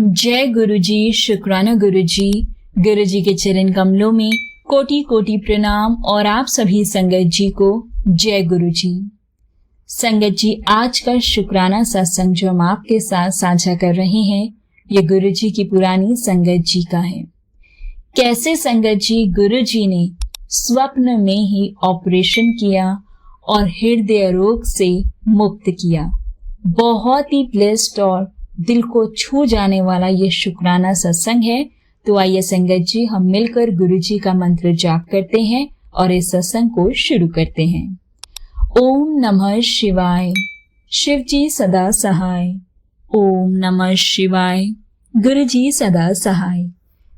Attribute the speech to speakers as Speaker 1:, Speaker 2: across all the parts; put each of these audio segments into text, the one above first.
Speaker 1: जय गुरु जी, शुक्राना गुरु जी। गुरु जी के चरण कमलों में कोटि कोटि प्रणाम और आप सभी संगत जी को जय गुरु जी। संगत जी, आज का शुक्राना सत्संग जो हम आपके साथ साझा कर रहे हैं, ये गुरु जी की पुरानी संगत जी का है। कैसे संगत जी गुरु जी ने स्वप्न में ही ऑपरेशन किया और हृदय रोग से मुक्त किया। बहुत ही ब्लेस्ड और दिल को छू जाने वाला ये शुक्राना सत्संग है। तो आइए संगत जी, हम मिलकर गुरु जी का मंत्र जाप करते हैं और इस सत्संग को शुरू करते हैं। ओम नमः शिवाय, शिव जी सदा सहाय। ओम नमः शिवाय, गुरु जी सदा सहाय।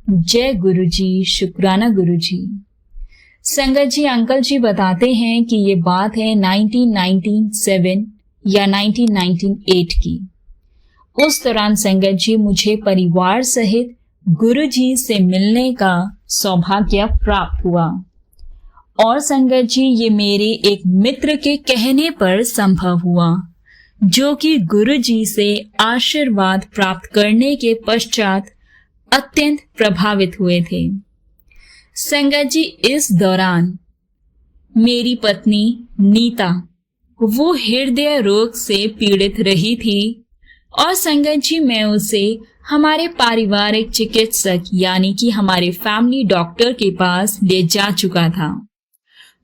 Speaker 1: जय गुरु जी, शुक्राना गुरु जी। संगत जी, अंकल जी बताते हैं कि ये बात है 1997 या 1998 की। उस दौरान संगत जी मुझे परिवार सहित गुरु जी से मिलने का सौभाग्य प्राप्त हुआ। और संगत जी, ये मेरे एक मित्र के कहने पर संभव हुआ, जो कि गुरु जी से आशीर्वाद प्राप्त करने के पश्चात अत्यंत प्रभावित हुए थे। संगत जी, इस दौरान मेरी पत्नी नीता, वो हृदय रोग से पीड़ित रही थी और संगत जी मैं उसे हमारे पारिवारिक चिकित्सक यानी कि हमारे फैमिली डॉक्टर के पास ले जा चुका था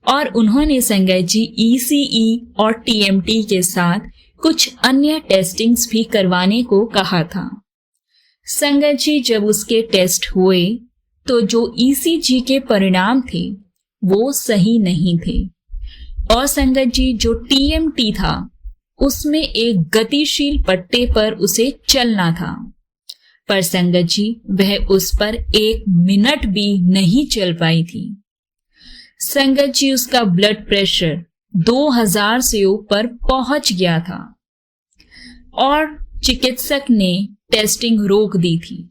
Speaker 1: और उन्होंने संगत जी ECE और TMT के साथ कुछ अन्य टेस्टिंग्स भी करवाने को कहा था। संगत जी, जब उसके टेस्ट हुए तो जो ECG के परिणाम थे वो सही नहीं थे और संगत जी जो TMT था उसमें एक गतिशील पट्टे पर उसे चलना था, पर संगत जी वह उस पर 1 मिनट भी नहीं चल पाई थी। संगत जी, उसका ब्लड प्रेशर 2000 से ऊपर पहुंच गया था और चिकित्सक ने टेस्टिंग रोक दी थी।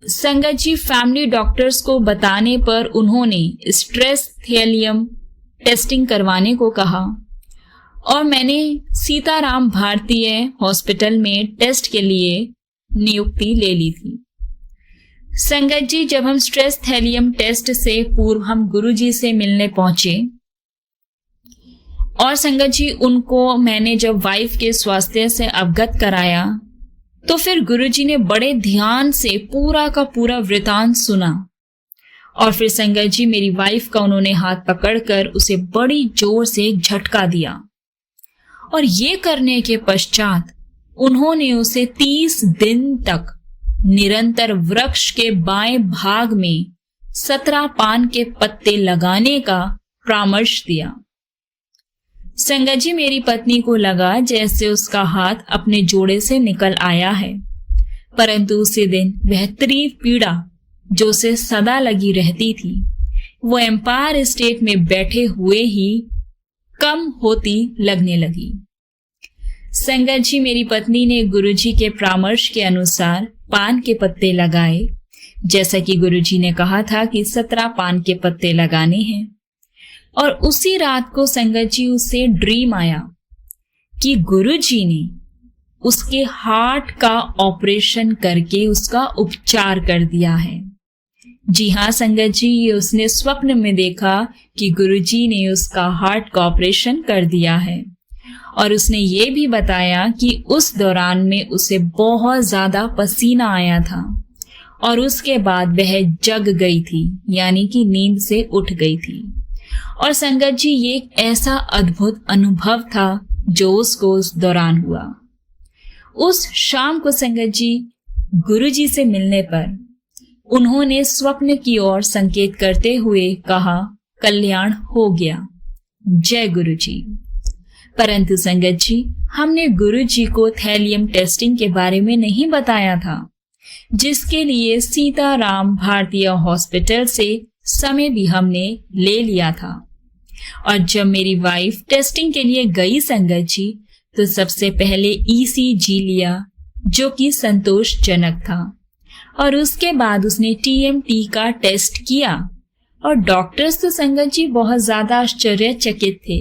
Speaker 1: संगत जी, फैमिली डॉक्टर्स को बताने पर उन्होंने स्ट्रेस थैलियम टेस्टिंग करवाने को कहा और मैंने सीताराम भारतीय हॉस्पिटल में टेस्ट के लिए नियुक्ति ले ली थी। संगत जी, जब हम स्ट्रेस थैलियम टेस्ट से पूर्व हम गुरुजी से मिलने पहुंचे और संगत जी उनको मैंने जब वाइफ के स्वास्थ्य से अवगत कराया तो फिर गुरुजी ने बड़े ध्यान से पूरा का पूरा वृतांत सुना और फिर संगत जी मेरी वाइफ का उन्होंने हाथ पकड़कर उसे बड़ी जोर से एक झटका दिया और ये करने के पश्चात उन्होंने उसे 30 दिन तक निरंतर वृक्ष के बाएं भाग में 17 पान के पत्ते लगाने का परामर्श दिया। संगत जी, मेरी पत्नी को लगा जैसे उसका हाथ अपने जोड़े से निकल आया है, परंतु उसी दिन वह तीव्र पीड़ा जो उसे सदा लगी रहती थी वो एम्पायर स्टेट में बैठे हुए ही कम होती लगने लगी। संगत जी, मेरी पत्नी ने गुरुजी के परामर्श के अनुसार पान के पत्ते लगाए, जैसा कि गुरुजी ने कहा था कि 17 पान के पत्ते लगाने हैं। और उसी रात को संगत जी उसे ड्रीम आया कि गुरुजी ने उसके हार्ट का ऑपरेशन करके उसका उपचार कर दिया है। जी हाँ संगत जी, ये उसने स्वप्न में देखा कि गुरुजी ने उसका हार्ट का ऑपरेशन कर दिया है और उसने ये भी बताया कि उस दौरान में उसे बहुत ज्यादा पसीना आया था और उसके बाद वह जग गई थी, यानी कि नींद से उठ गई थी। और संगत जी ये एक ऐसा अद्भुत अनुभव था जो उसको उस दौरान हुआ। उस शाम को संगत जी गुरुजी से मिलने पर उन्होंने स्वप्न की ओर संकेत करते हुए कहा, कल्याण हो गया, जय गुरुजी। परंतु संगत जी हमने गुरुजी को थैलियम टेस्टिंग के बारे में नहीं बताया था, जिसके लिए सीताराम भारतीय हॉस्पिटल से समय भी हमने ले लिया था। और जब मेरी वाइफ टेस्टिंग के लिए गई संगत जी तो सबसे पहले ECG लिया, जो कि संतोषजनक था, और उसके बाद उसने TMT का टेस्ट किया और डॉक्टर्स तो संगत जी बहुत ज्यादा आश्चर्यचकित थे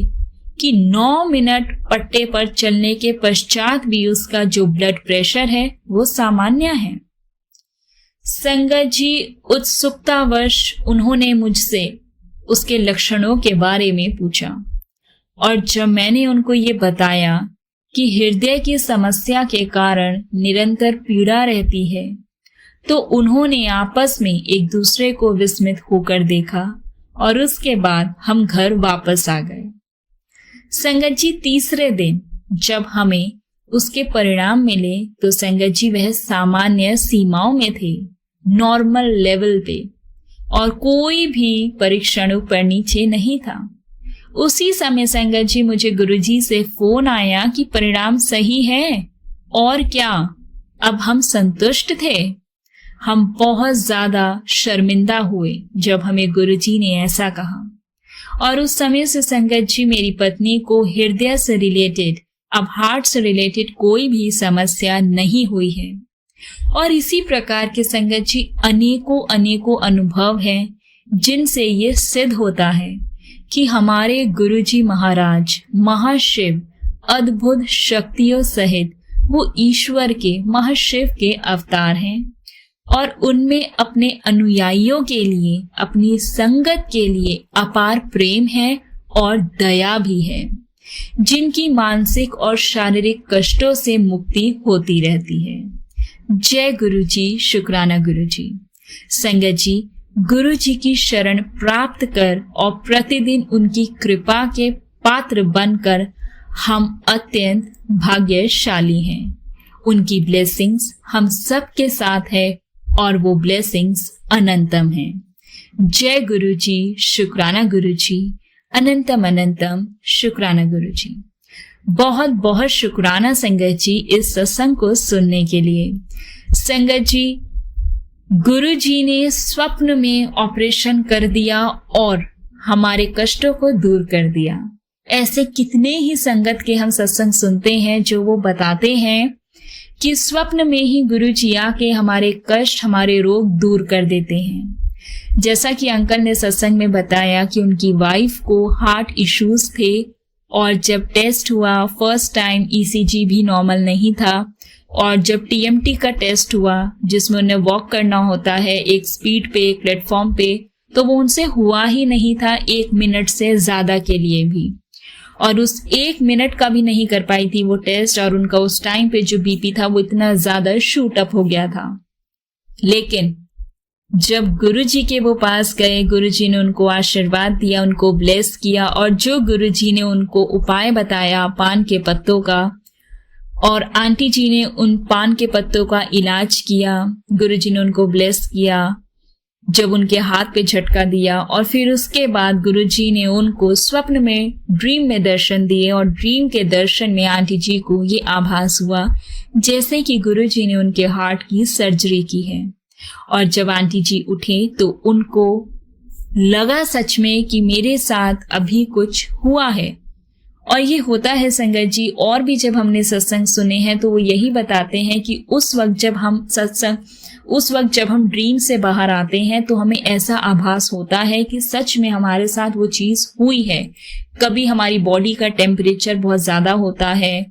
Speaker 1: कि 9 मिनट पट्टे पर चलने के पश्चात भी उसका जो ब्लड प्रेशर है वो सामान्य है। संगत जी, उत्सुकतावश उन्होंने मुझसे उसके लक्षणों के बारे में पूछा और जब मैंने उनको ये बताया कि हृदय की समस्या के कारण निरंतर पीड़ा रहती है, तो उन्होंने आपस में एक दूसरे को विस्मित होकर देखा और उसके बाद हम घर वापस आ गए। संगत जी, तीसरे दिन जब हमें उसके परिणाम मिले तो संगत जी वह सामान्य सीमाओं में थे, नॉर्मल लेवल पे, और कोई भी परीक्षण ऊपर नीचे नहीं था। उसी समय संगत जी मुझे गुरुजी से फोन आया कि परिणाम सही है और क्या। अब हम संतुष्ट थे। हम बहुत ज्यादा शर्मिंदा हुए जब हमें गुरुजी ने ऐसा कहा, और उस समय से संगत जी मेरी पत्नी को हृदय से रिलेटेड, अब हार्ट से रिलेटेड कोई भी समस्या नहीं हुई है। और इसी प्रकार के संगत जी अनेकों अनुभव हैं जिनसे ये सिद्ध होता है कि हमारे गुरुजी महाराज महाशिव अद्भुत शक्तियों सहित वो ईश्वर के, महाशिव के अवतार हैं और उनमें अपने अनुयायियों के लिए, अपनी संगत के लिए अपार प्रेम है और दया भी है, जिनकी मानसिक और शारीरिक कष्टों से मुक्ति होती रहती है। जय गुरुजी, शुक्राना गुरुजी। संगत जी, गुरुजी की शरण प्राप्त कर और प्रतिदिन उनकी कृपा के पात्र बनकर हम अत्यंत भाग्यशाली हैं। उनकी ब्लेसिंग्स हम सबके साथ है और वो ब्लेसिंग्स अनंतम हैं। जय गुरुजी, शुक्राना गुरुजी, अनंतम अनंतम शुक्राना गुरुजी। बहुत बहुत शुक्राना संगत जी इस सत्संग को सुनने के लिए। संगत जी, गुरुजी ने स्वप्न में ऑपरेशन कर दिया और हमारे कष्टों को दूर कर दिया। ऐसे कितने ही संगत के हम सत्संग सुनते हैं जो वो बताते हैं कि स्वप्न में ही गुरुजी आके हमारे कष्ट, हमारे रोग दूर कर देते हैं। जैसा कि अंकल ने सत्संग में बताया कि उनकी वाइफ को हार्ट इश्यूज थे और जब टेस्ट हुआ फर्स्ट टाइम ईसीजी भी नॉर्मल नहीं था, और जब टीएमटी का टेस्ट हुआ जिसमें उन्हें वॉक करना होता है एक स्पीड पे, एक प्लेटफॉर्म पे, तो वो उनसे हुआ ही नहीं था 1 मिनट से ज्यादा के लिए भी, और उस 1 मिनट का भी नहीं कर पाई थी वो टेस्ट, और उनका उस टाइम पे जो बीपी था वो इतना ज्यादा शूट अप हो गया था। लेकिन जब गुरुजी के वो पास गए, गुरुजी ने उनको आशीर्वाद दिया, उनको ब्लेस किया, और जो गुरुजी ने उनको उपाय बताया पान के पत्तों का, और आंटी जी ने उन पान के पत्तों का इलाज किया, गुरुजी ने उनको ब्लेस किया, जब उनके हाथ पे झटका दिया, और फिर उसके बाद गुरुजी ने उनको स्वप्न में, ड्रीम में दर्शन दिए, और ड्रीम के दर्शन में आंटी जी को ये आभास हुआ जैसे कि गुरुजी ने उनके हार्ट की सर्जरी की है। और जब आंटी जी उठे तो उनको लगा सच में कि मेरे साथ अभी कुछ हुआ है। और ये होता है संगत जी, और भी जब हमने सत्संग सुने हैं तो वो यही बताते हैं कि उस वक्त जब हम ड्रीम से बाहर आते हैं तो हमें ऐसा आभास होता है कि सच में हमारे साथ वो चीज हुई है। कभी हमारी बॉडी का टेम्परेचर बहुत ज्यादा होता है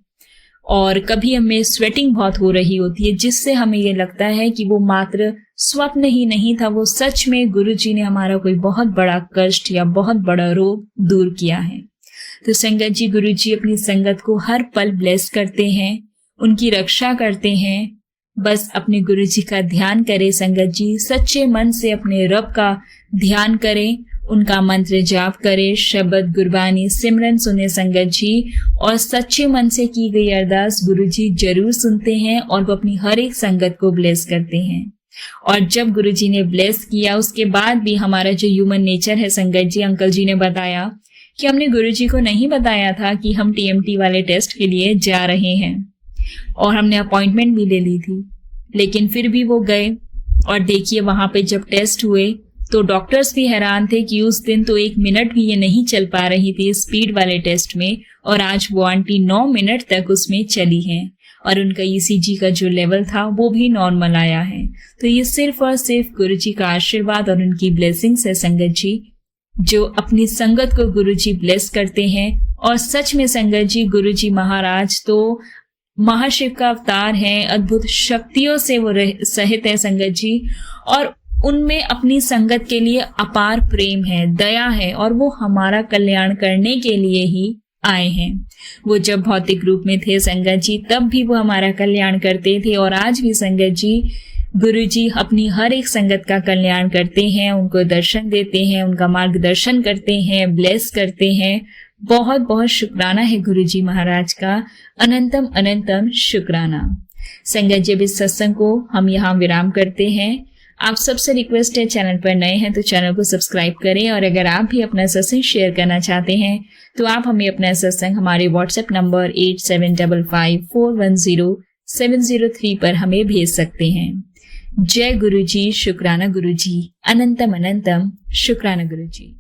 Speaker 1: और कभी हमें स्वेटिंग बहुत हो रही होती है, जिससे हमें ये लगता है कि वो मात्र स्वप्न ही नहीं था, वो सच में गुरुजी ने हमारा कोई बहुत बड़ा कष्ट या बहुत बड़ा रोग दूर किया है। तो संगत जी, गुरुजी अपनी संगत को हर पल ब्लेस करते हैं, उनकी रक्षा करते हैं। बस अपने गुरुजी का ध्यान करें संगत जी, सच्चे मन से अपने रब का ध्यान करें, उनका मंत्र जाप करें, शब्द गुरबानी सिमरन सुने संगत जी, और सच्चे मन से की गई अरदास गुरुजी जरूर सुनते हैं और वो अपनी हर एक संगत को ब्लेस करते हैं। और जब गुरुजी ने ब्लेस किया उसके बाद भी हमारा जो ह्यूमन नेचर है संगत जी, अंकल जी ने बताया कि हमने गुरुजी को नहीं बताया था कि हम टीएमटी वाले टेस्ट के लिए जा रहे हैं, और हमने अपॉइंटमेंट भी ले ली थी, लेकिन फिर भी वो गए। और देखिए वहां पे जब टेस्ट हुए तो डॉक्टर्स भी हैरान थे कि उस दिन तो 1 मिनट भी ये नहीं चल पा रही थी स्पीड वाले टेस्ट में, और आज वो आंटी 9 मिनट तक उसमें चली हैं और उनका ईसीजी का जो लेवल था वो भी नॉर्मल आया है। तो ये सिर्फ और सिर्फ गुरुजी का आशीर्वाद और उनकी ब्लेसिंग्स है संगत जी। जो अपनी संगत को गुरुजी ब्लेस करते हैं। और सच में संगत जी, गुरुजी महाराज तो महाशिव का अवतार है, अद्भुत शक्तियों से वो सहित है संगत जी, और उनमें अपनी संगत के लिए अपार प्रेम है, दया है, और वो हमारा कल्याण करने के लिए ही आए हैं। वो जब भौतिक रूप में थे संगत जी, तब भी वो हमारा कल्याण करते थे, और आज भी संगत जी गुरुजी अपनी हर एक संगत का कल्याण करते हैं, उनको दर्शन देते हैं, उनका मार्गदर्शन करते हैं, ब्लेस करते हैं। बहुत बहुत शुक्राना है गुरुजी महाराज का, अनंतम अनंतम शुक्राना। संगत जी, इस सत्संग को हम यहाँ विराम करते हैं। आप सबसे रिक्वेस्ट है, चैनल पर नए हैं तो चैनल को सब्सक्राइब करें, और अगर आप भी अपना सत्संग शेयर करना चाहते हैं तो आप हमें अपना सत्संग हमारे व्हाट्सएप नंबर 8755410703 पर हमें भेज सकते हैं। जय गुरुजी, शुक्राना गुरुजी, अनंतम अनंतम शुक्राना गुरुजी।